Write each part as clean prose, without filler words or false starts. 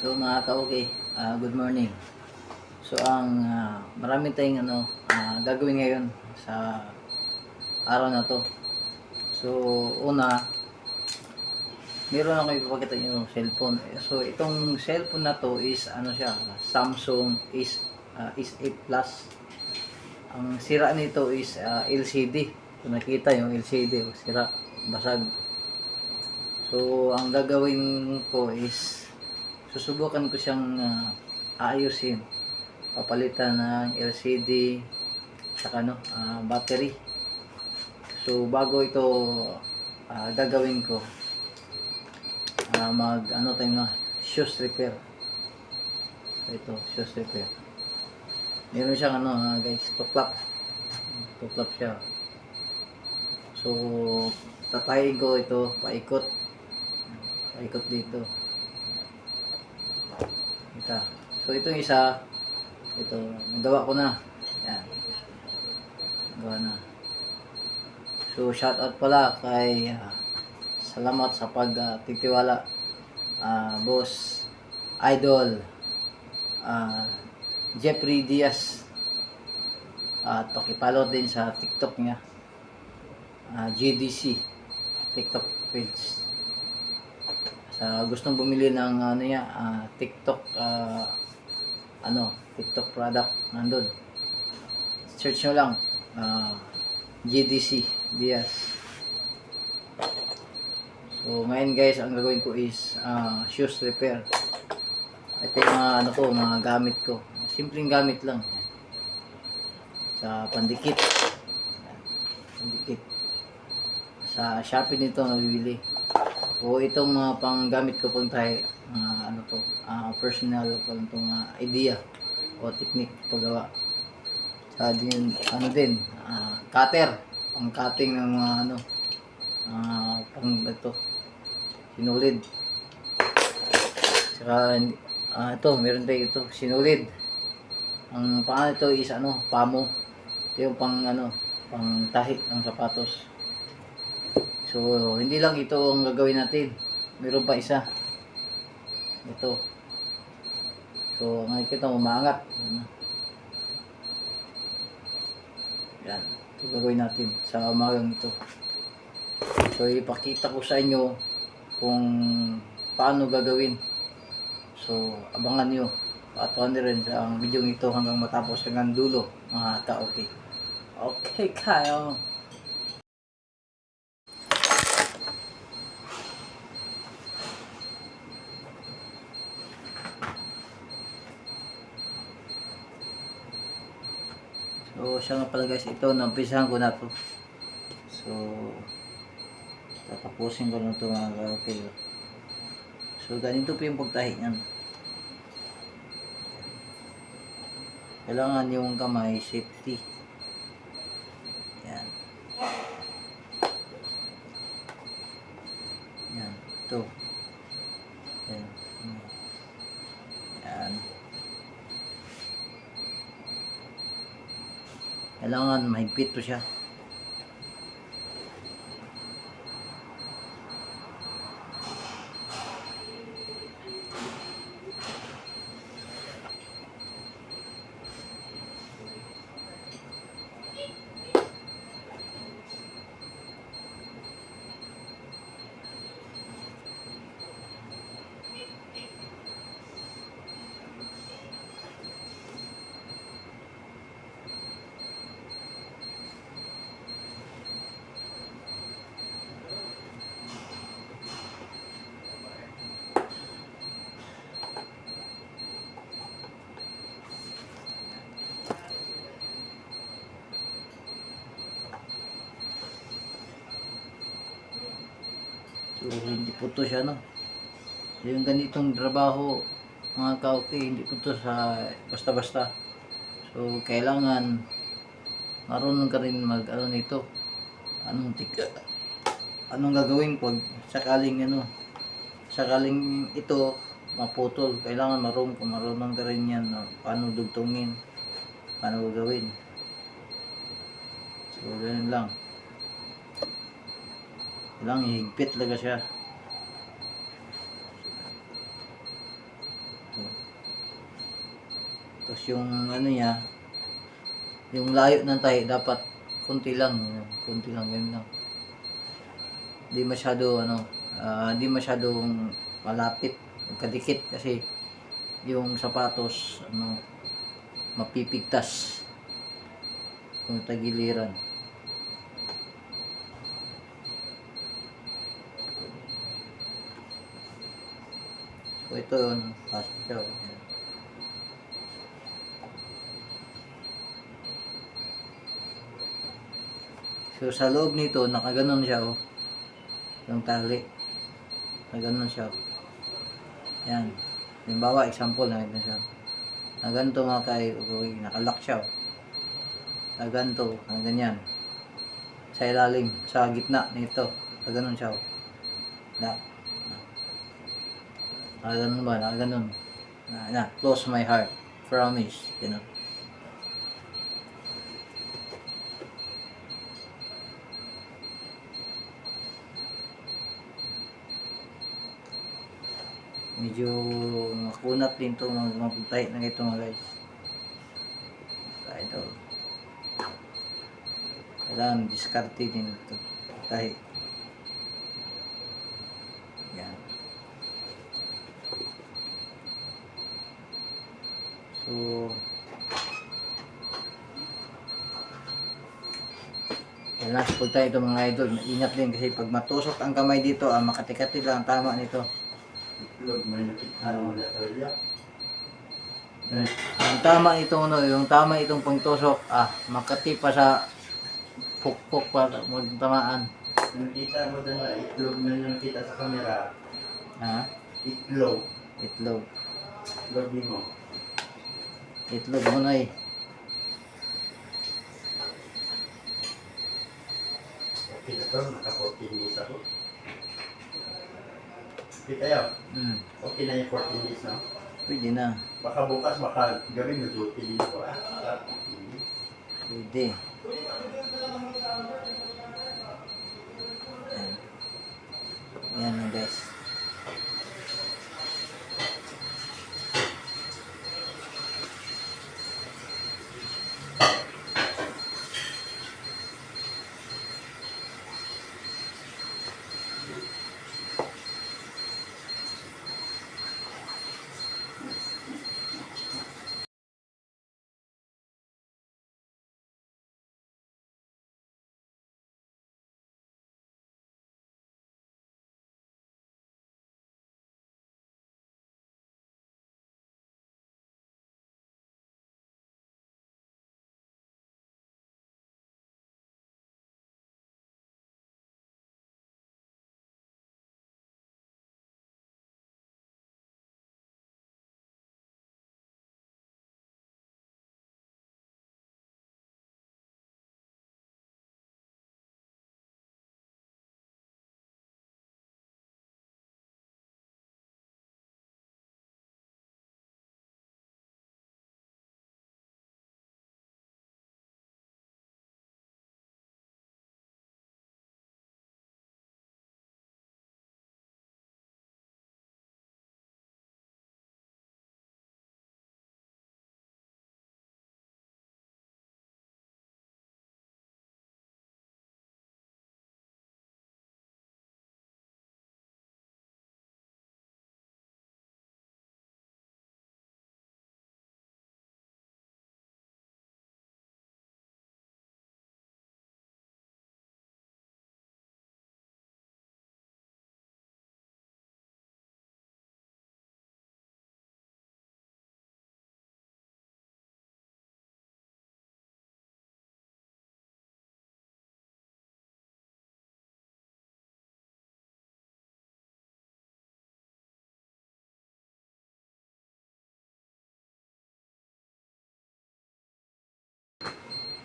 So mga ka-okay, good morning. So ang marami tayong gagawin ngayon sa araw na to. So una, meron ako ipapakita yung cellphone. So itong cellphone na to is siya, Samsung S8 Plus. Ang sira nito is LCD. Kung nakita yung LCD, sira, basag. So ang gagawin ko is susubukan ko siyang aayusin, papalitan ng LCD saka battery. So bago ito gagawin ko, mag tayo shoes repair. Ito shoes repair, meron siyang guys, tuklap siya. So tatayin ko ito, paikot dito. So ito yung isa, ito nagawa ko na. Yan, nagawa na. So shout out pala kay salamat sa pagtitiwala, boss idol Jeffrey Diaz, at pakipollow din sa TikTok niya, GDC TikTok page. Sa gustong bumili ng TikTok TikTok product, nandun, search nyo lang GDC Diaz. So ngayon guys, ang gagawin ko is shoes repair. Ito yung mga gamit ko, simpleng gamit lang sa pandikit. Sa Shopee nito nabibili. O itong mga panggamit ko pang tayo, personal ko itong idea o technique paggawa. Sa din cutter, pang cutting ng mga pang ito, sinulid. Saka ito, meron tayo ito, sinulid. Ang pangalan ito is pamo. Ito yung pang tahi ng sapatos. So hindi lang ito ang gagawin natin, meron pa isa, ito. So nakikita mo, umaangat. Yan, ito gagawin natin sa umagang ito. So ipakita ko sa inyo kung paano gagawin. So abangan nyo at paano rin sa video ito hanggang matapos, hanggang dulo mga ka-okay. Okay kayo. So siya nga pala guys, ito nampisahan ko na to. So tatapusin ko lang ito mga ka-okay. So ganito po yung pagtahi niyan. Kailangan yung kamay safety. Yan. Yan, ito. Yan. Yan. Kailangan mahigpit to siya. So hindi po to siya yung ganitong trabaho mga ka-okay, hindi po to sa basta-basta. So kailangan marunong ka rin mag nito, anong gagawin pag sakaling ito maputol. Kailangan marunong ka rin yan, paano dugtungin, paano gagawin. So ganyan lang, kailangan higpit talaga siya. Tapos yung ano niya, yung layo ng tahi dapat konti lang, ganun lang. Di masyado di masyadong malapit, kadikit kasi yung sapatos mapipigtas kung tagiliran. So ito yun, pasok siya. So sa loob nito, nakaganon siya yung tali. Nakaganon siya. Yan. Halimbawa, example, nakita siya. Na ganito mga nakalock siya. Na ganito, na ganyan. Sa ilalim, sa gitna nito. Nakaganon siya. Nakaganon ba? Nakaganon. Close my heart. Promise. Ganun. Medyo makunat din to, magputay na ito mga guys. Ito. Kailangan diskarte din ito. Tahi. Yan. So, last po tayo ito mga idol. Ingat din kasi pag matusok ang kamay dito, makatikati lang ang tama nito. Yung tama itong yung tama itong pangtusok, makati pa sa pukpok para magtamaan. Nakita mo doon na itlog na nakita sa camera. Ha? Itlog. Itlog. Itlog mo. Itlog mo na eh. Okay na to, naka-14 days ako. Okay tayo. Okay na yung 14 days, no? Pwede na. Baka bukas, baka gawin mo duty din ako. Pwede. Yan na guys.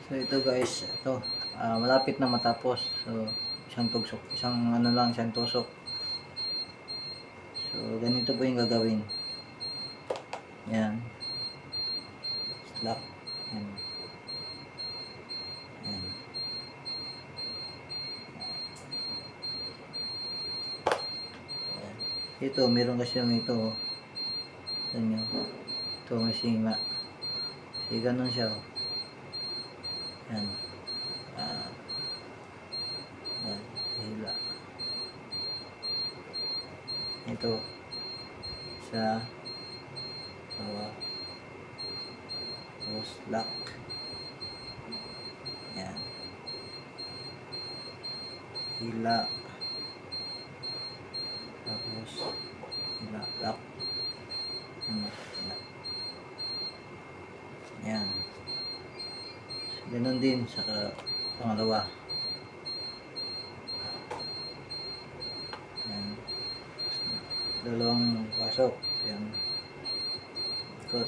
So ito guys, malapit na matapos. So isang tugsok, isang tusok. So ganito po yung gagawin. Yan. Slap. Yan. Yan. Yan. Ito, meron kasi yung ito. Ito nyo. Ito, may singa. Ganun siya. Oh. Yan. Ah, yan. Hila. Ito. Sa bawah. Tapos lock. Yan. Hila. Tapos hila. Lock. Hila. Yan. Ganun din sa pangalawa. Yan. Dalawang pasok. Yan. Ikot.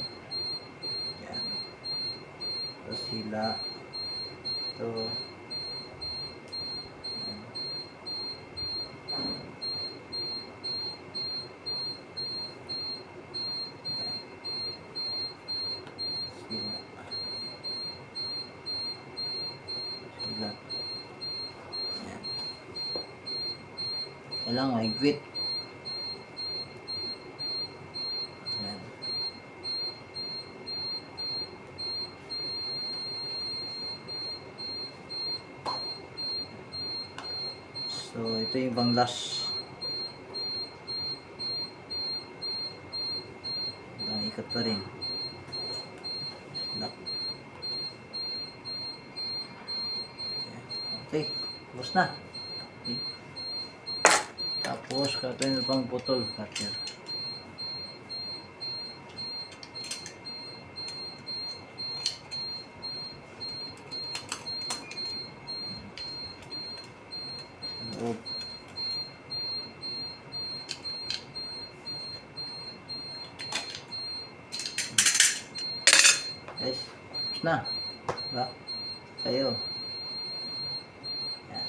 Yan. Tapos hila. Ito. Yan. Hila. Hila. Yan. Kailangan mahigpit. Yan. So, ito yung pang last. Ang ikot pa rin. Lock. Okay. Tapos na. Okay. Tapos, katuin na pang putol. Cutter. Loob. Guys, tapos na. Diba? Kayo. Yan.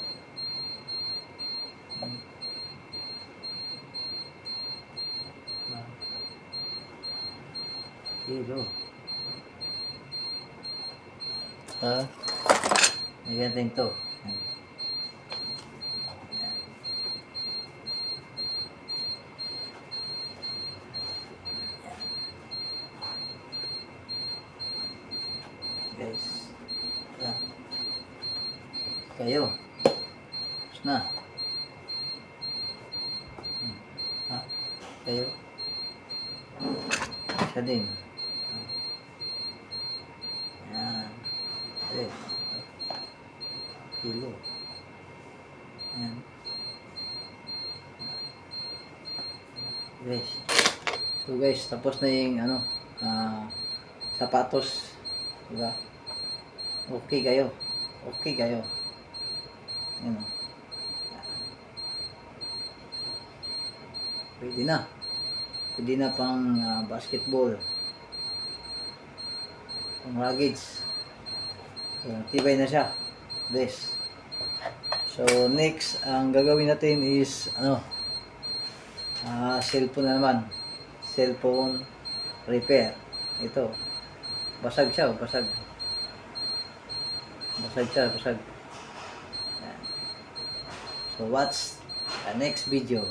Diba? Kilo. Nagyan din to. Yan. Yan. Guys. Yan. Kayo. Tapos na. Ha? Kayo. Isa din. Yan. Yes. Kilo. Yan. Guys. So guys, tapos na yung sapatos. Diba? Okay kayo. Okay kayo. Yan o. Pwede na. Pwede na pang basketball. Pang luggage. So, tibay na siya. Best. So, next, ang gagawin natin is, cellphone na naman. Cellphone repair. Ito. Basag siya, basag. Basag siya, basag. Yan. So, watch the next video.